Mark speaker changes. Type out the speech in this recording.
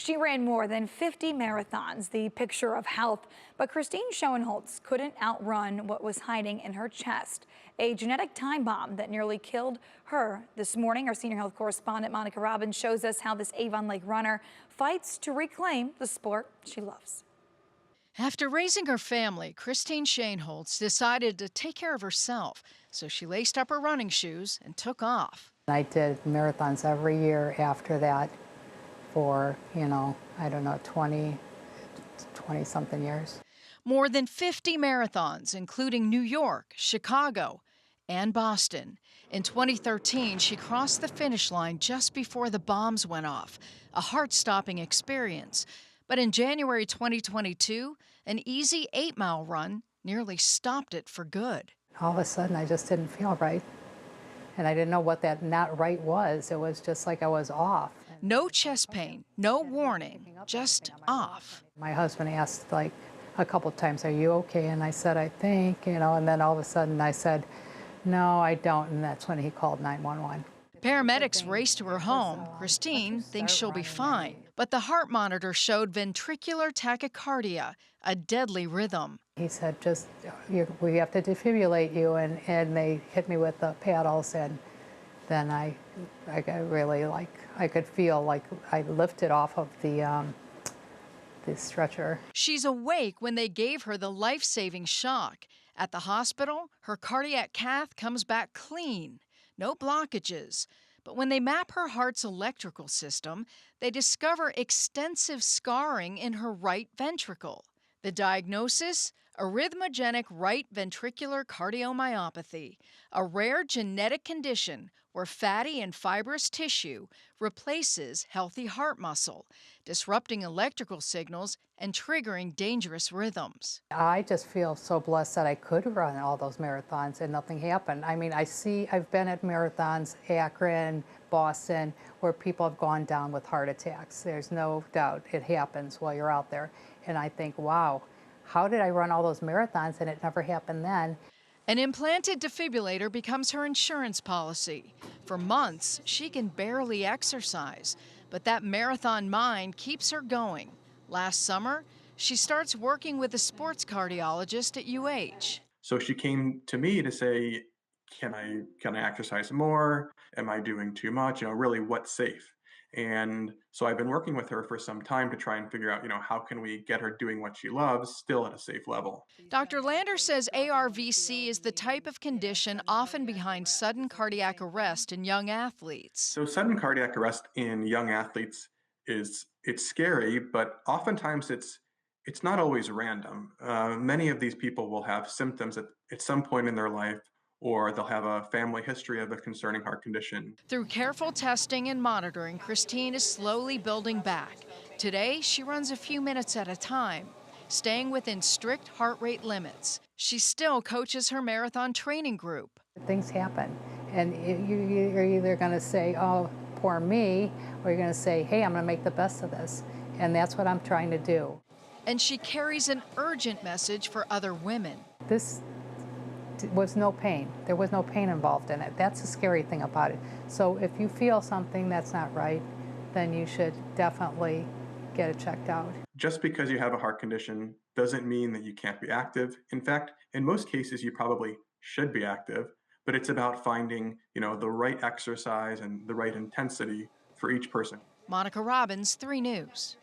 Speaker 1: She ran more than 50 marathons, the picture of health. But Christine Schoenholz couldn't outrun what was hiding in her chest, a genetic time bomb that nearly killed her. This morning, our senior health correspondent Monica Robbins shows us how this Avon Lake runner fights to reclaim the sport she loves.
Speaker 2: After raising her family, Christine Schoenholz decided to take care of herself, so she laced up her running shoes and took off.
Speaker 3: I did marathons every year after that for, I don't know, 20 something years.
Speaker 2: More than 50 marathons, including New York, Chicago, and Boston. In 2013, she crossed the finish line just before the bombs went off, a heart-stopping experience. But in January 2022, an easy 8-mile run nearly stopped it for good.
Speaker 3: All of a sudden, I just didn't feel right. And I didn't know what that not right was. It was just like I was off.
Speaker 2: No chest pain, no warning, just off.
Speaker 3: My husband asked like a couple of times, "Are you okay?" And I said, "I think," and then all of a sudden I said, "No, I don't." And that's when he called 911.
Speaker 2: Paramedics raced to her home. Christine thinks she'll be fine, but the heart monitor showed ventricular tachycardia, a deadly rhythm.
Speaker 3: He said, we have to defibrillate you, and they hit me with the paddles, and then I got really I could feel like I lifted off of the stretcher.
Speaker 2: She's awake when they gave her the life-saving shock. At the hospital, her cardiac cath comes back clean. No blockages. But when they map her heart's electrical system, they discover extensive scarring in her right ventricle. The diagnosis? Arrhythmogenic right ventricular cardiomyopathy, a rare genetic condition where fatty and fibrous tissue replaces healthy heart muscle, disrupting electrical signals and triggering dangerous rhythms.
Speaker 3: I just feel so blessed that I could run all those marathons and nothing happened. I mean, I've been at marathons, Akron, Boston, where people have gone down with heart attacks. There's no doubt it happens while you're out there. And I think, wow, how did I run all those marathons and it never happened then?
Speaker 2: An implanted defibrillator becomes her insurance policy. For months, she can barely exercise, but that marathon mind keeps her going. Last summer, she starts working with a sports cardiologist at UH.
Speaker 4: So she came to me to say, can I exercise more? Am I doing too much? Really what's safe? And so I've been working with her for some time to try and figure out, how can we get her doing what she loves still at a safe level.
Speaker 2: Dr. Lander says ARVC is the type of condition often behind sudden cardiac arrest in young athletes.
Speaker 4: So sudden cardiac arrest in young athletes it's scary, but oftentimes it's not always random. Many of these people will have symptoms at some point in their life, or they'll have a family history of a concerning heart condition.
Speaker 2: Through careful testing and monitoring, Christine is slowly building back. Today, she runs a few minutes at a time, staying within strict heart rate limits. She still coaches her marathon training group.
Speaker 3: Things happen, and you're either going to say, "Oh, poor me," or you're going to say, "Hey, I'm going to make the best of this," and that's what I'm trying to do.
Speaker 2: And she carries an urgent message for other women.
Speaker 3: This was no pain. There was no pain involved in it. That's the scary thing about it. So if you feel something that's not right, then you should definitely get it checked out.
Speaker 4: Just because you have a heart condition doesn't mean that you can't be active. In fact, in most cases, you probably should be active, but it's about finding, the right exercise and the right intensity for each person.
Speaker 2: Monica Robbins, 3 News.